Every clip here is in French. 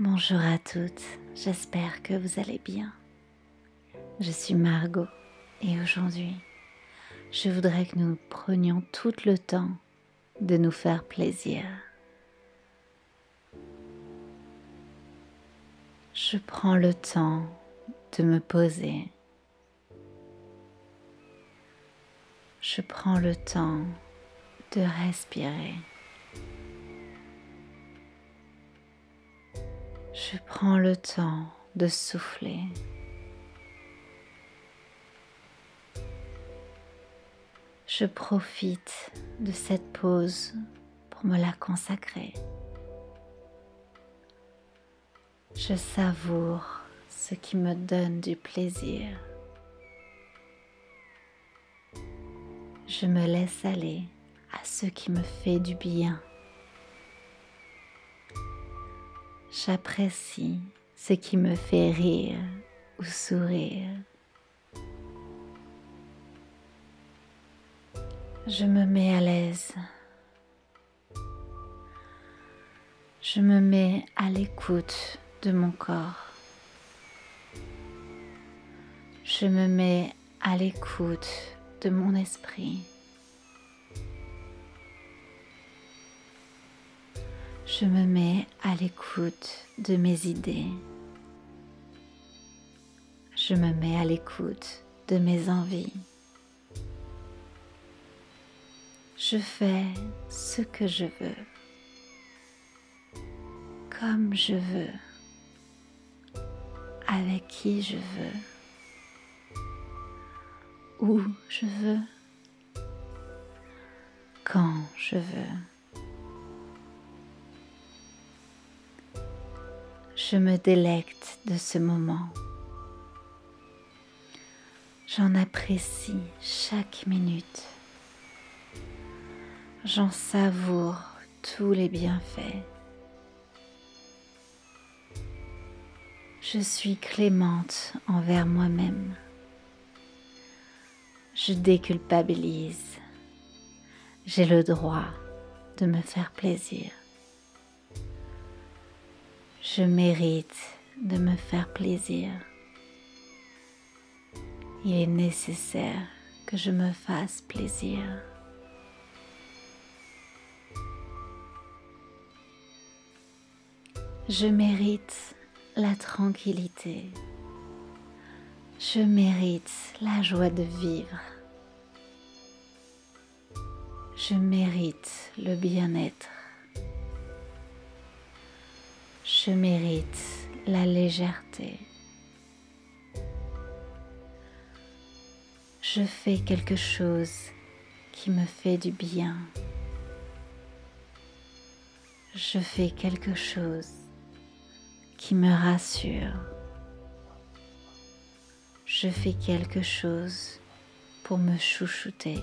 Bonjour à toutes, j'espère que vous allez bien. Je suis Margot et aujourd'hui, je voudrais que nous prenions tout le temps de nous faire plaisir. Je prends le temps de me poser. Je prends le temps de respirer. Je prends le temps de souffler. Je profite de cette pause pour me la consacrer. Je savoure ce qui me donne du plaisir. Je me laisse aller à ce qui me fait du bien. J'apprécie ce qui me fait rire ou sourire. Je me mets à l'aise. Je me mets à l'écoute de mon corps. Je me mets à l'écoute de mon esprit. Je me mets à l'écoute de mes idées. Je me mets à l'écoute de mes envies. Je fais ce que je veux, comme je veux, avec qui je veux, où je veux, quand je veux. Je me délecte de ce moment. J'en apprécie chaque minute. J'en savoure tous les bienfaits. Je suis clémente envers moi-même. Je déculpabilise. J'ai le droit de me faire plaisir. Je mérite de me faire plaisir. Il est nécessaire que je me fasse plaisir. Je mérite la tranquillité. Je mérite la joie de vivre. Je mérite le bien-être. Je mérite la légèreté. Je fais quelque chose qui me fait du bien. Je fais quelque chose qui me rassure. Je fais quelque chose pour me chouchouter.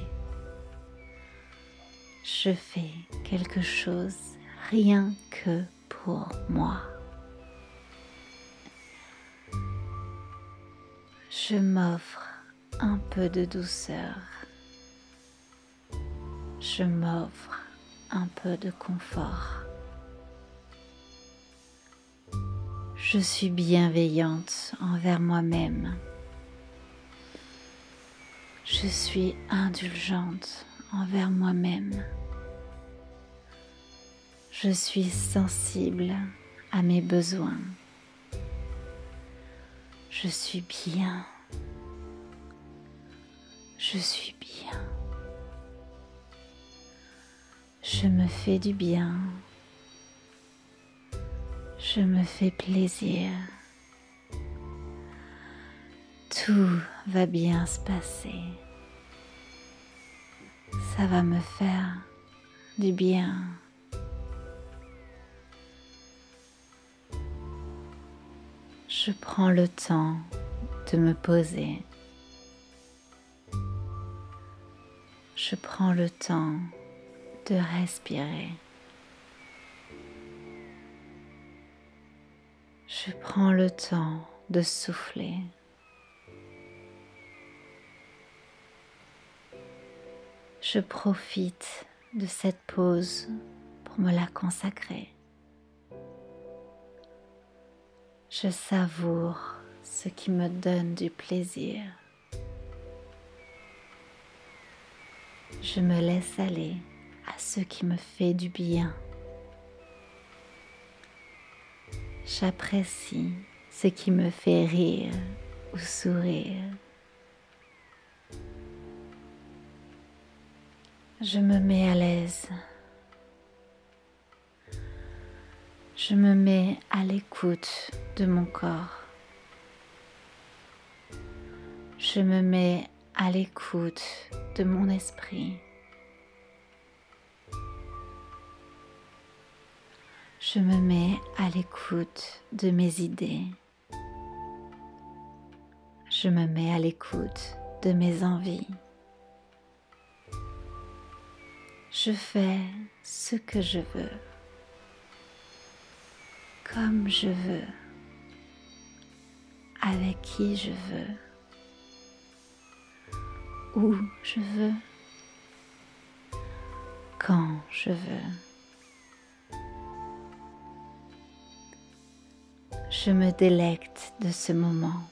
Je fais quelque chose rien que pour moi. Je m'offre un peu de douceur. Je m'offre un peu de confort. Je suis bienveillante envers moi-même. Je suis indulgente envers moi-même. Je suis sensible à mes besoins. Je suis bien. Je suis bien. Je me fais du bien. Je me fais plaisir. Tout va bien se passer. Ça va me faire du bien. Je prends le temps de me poser. Je prends le temps de respirer. Je prends le temps de souffler. Je profite de cette pause pour me la consacrer. Je savoure ce qui me donne du plaisir. Je me laisse aller à ce qui me fait du bien. J'apprécie ce qui me fait rire ou sourire. Je me mets à l'aise. Je me mets à l'écoute de mon corps. Je me mets à l'écoute de mon esprit. Je me mets à l'écoute de mes idées. Je me mets à l'écoute de mes envies. Je fais ce que je veux, comme je veux, avec qui je veux, où je veux, quand je veux. Je me délecte de ce moment.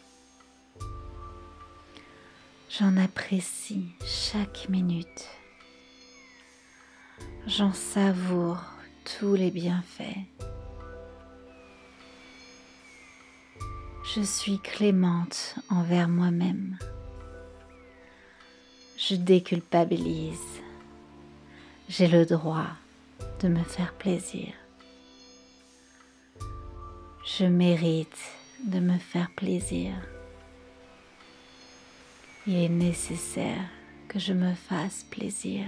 J'en apprécie chaque minute. J'en savoure tous les bienfaits. Je suis clémente envers moi-même. Je déculpabilise. J'ai le droit de me faire plaisir. Je mérite de me faire plaisir. Il est nécessaire que je me fasse plaisir.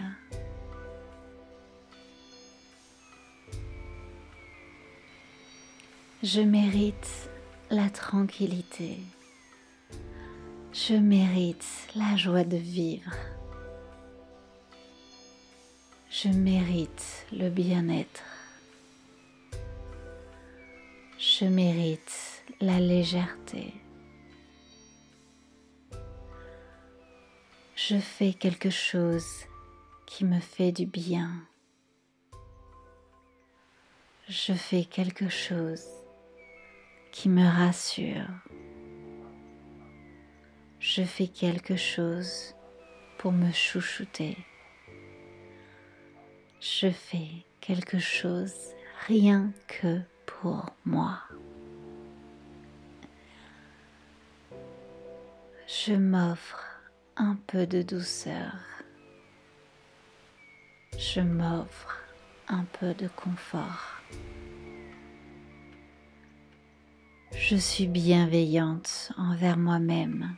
Je mérite la tranquillité. Je mérite la joie de vivre. Je mérite le bien-être. Je mérite la légèreté. Je fais quelque chose qui me fait du bien. Je fais quelque chose qui me rassure. Je fais quelque chose pour me chouchouter. Je fais quelque chose rien que pour moi. Je m'offre un peu de douceur. Je m'offre un peu de confort. Je suis bienveillante envers moi-même.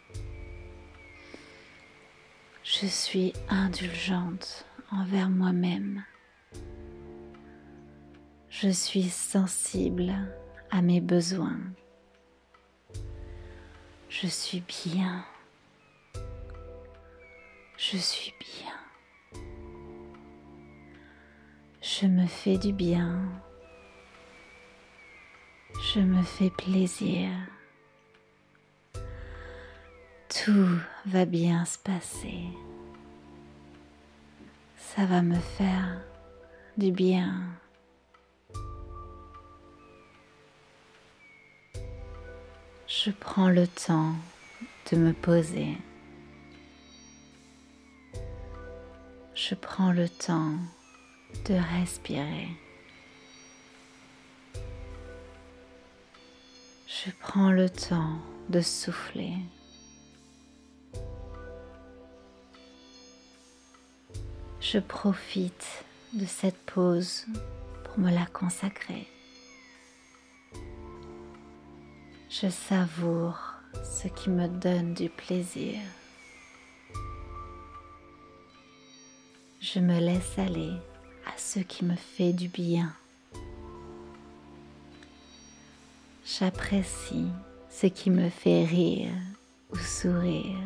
Je suis indulgente envers moi-même. Je suis sensible à mes besoins. Je suis bien. Je suis bien. Je me fais du bien. Je me fais plaisir. Tout va bien se passer. Ça va me faire du bien. Je prends le temps de me poser. Je prends le temps de respirer. Je prends le temps de souffler. Je profite de cette pause pour me la consacrer. Je savoure ce qui me donne du plaisir. Je me laisse aller à ce qui me fait du bien. J'apprécie ce qui me fait rire ou sourire.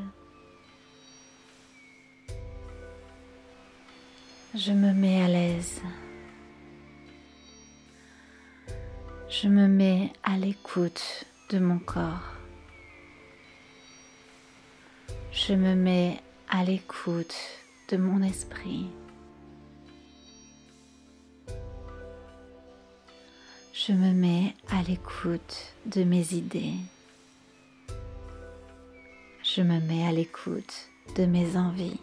Je me mets à l'aise. Je me mets à l'écoute de mon corps. Je me mets à l'écoute de mon esprit. Je me mets à l'écoute de mes idées. Je me mets à l'écoute de mes envies.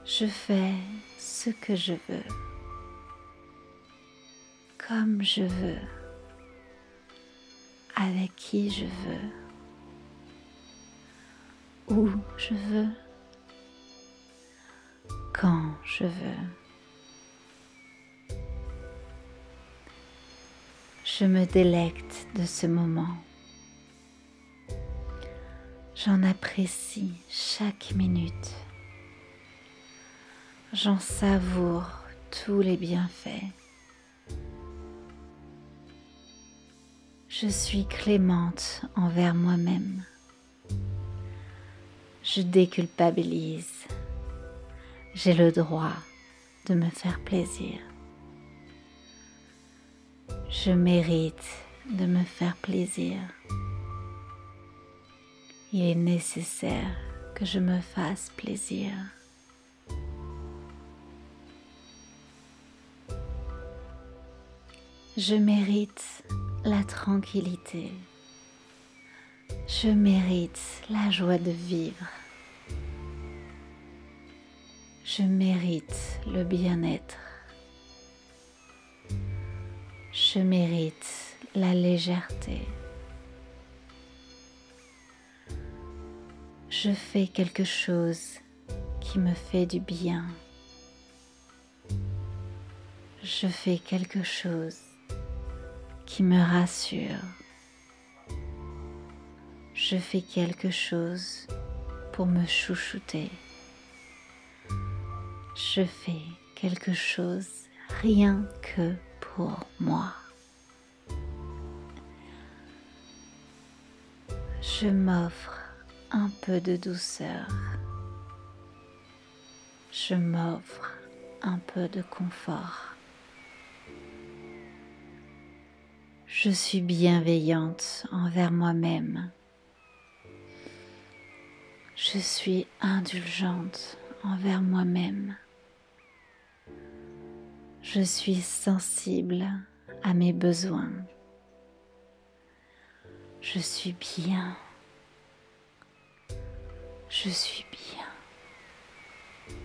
Je fais ce que je veux, comme je veux, avec qui je veux, où je veux, quand je veux. Je me délecte de ce moment. J'en apprécie chaque minute. J'en savoure tous les bienfaits. Je suis clémente envers moi-même. Je déculpabilise. J'ai le droit de me faire plaisir. Je mérite de me faire plaisir. Il est nécessaire que je me fasse plaisir. Je mérite la tranquillité. Je mérite la joie de vivre. Je mérite le bien-être. Je mérite la légèreté. Je fais quelque chose qui me fait du bien. Je fais quelque chose qui me rassure. Je fais quelque chose pour me chouchouter. Je fais quelque chose rien que pour moi. Je m'offre un peu de douceur. Je m'offre un peu de confort. Je suis bienveillante envers moi-même. Je suis indulgente envers moi-même. Je suis sensible à mes besoins. Je suis bien. Je suis bien.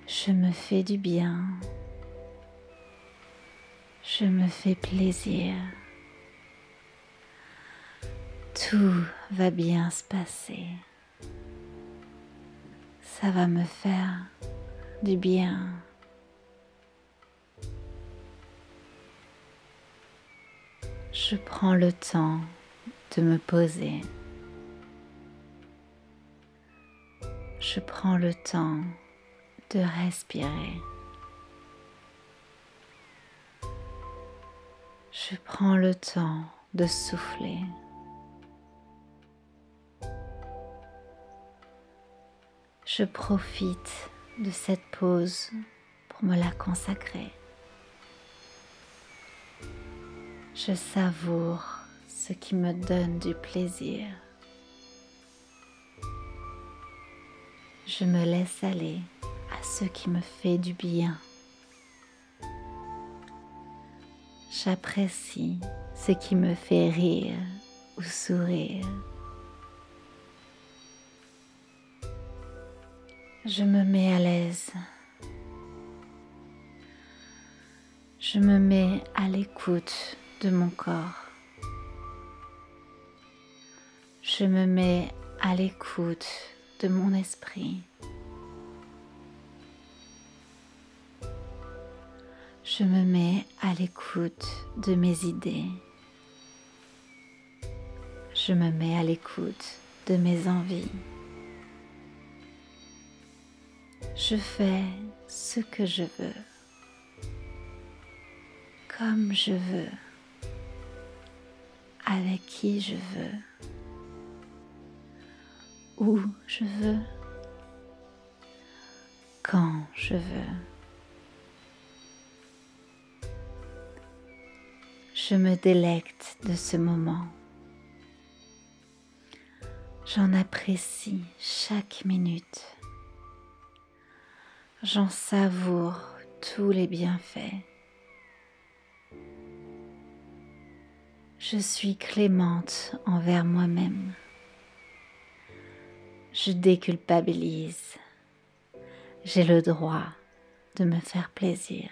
Je me fais du bien. Je me fais plaisir. Tout va bien se passer. Ça va me faire du bien. Je prends le temps de me poser. Je prends le temps de respirer. Je prends le temps de souffler. Je profite de cette pause pour me la consacrer. Je savoure ce qui me donne du plaisir. Je me laisse aller à ce qui me fait du bien. J'apprécie ce qui me fait rire ou sourire. Je me mets à l'aise. Je me mets à l'écoute de mon corps. Je me mets à l'écoute de mon esprit. Je me mets à l'écoute de mes idées. Je me mets à l'écoute de mes envies. Je fais ce que je veux, comme je veux, avec qui je veux, où je veux, quand je veux. Je me délecte de ce moment. J'en apprécie chaque minute. J'en savoure tous les bienfaits. Je suis clémente envers moi-même. Je déculpabilise. J'ai le droit de me faire plaisir.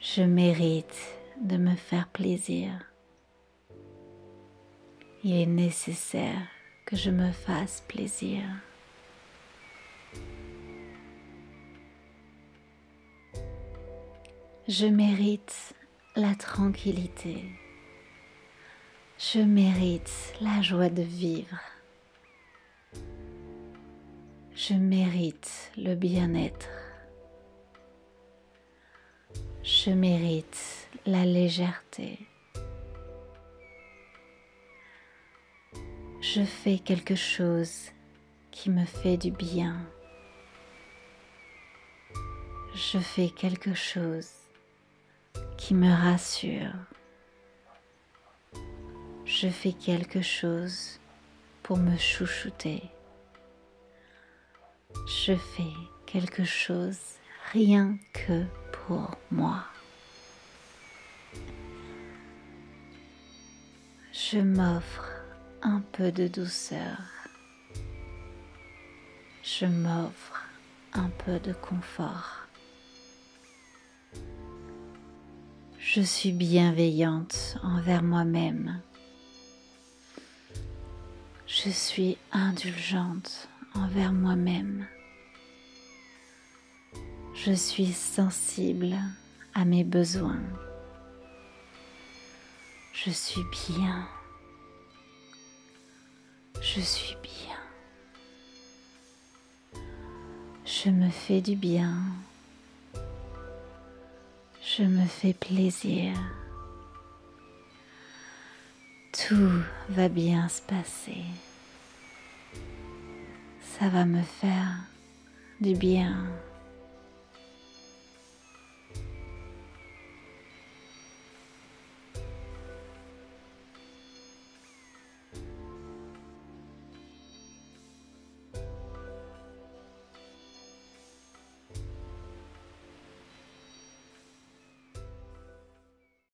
Je mérite de me faire plaisir. Il est nécessaire que je me fasse plaisir. Je mérite la tranquillité. Je mérite la joie de vivre. Je mérite le bien-être. Je mérite la légèreté. Je fais quelque chose qui me fait du bien. Je fais quelque chose qui me rassure. Je fais quelque chose pour me chouchouter. Je fais quelque chose rien que pour moi. Je m'offre un peu de douceur. Je m'offre un peu de confort. Je suis bienveillante envers moi-même. Je suis indulgente envers moi-même. Je suis sensible à mes besoins. Je suis bien. Je suis bien. Je me fais du bien. Je me fais plaisir. Tout va bien se passer. Ça va me faire du bien.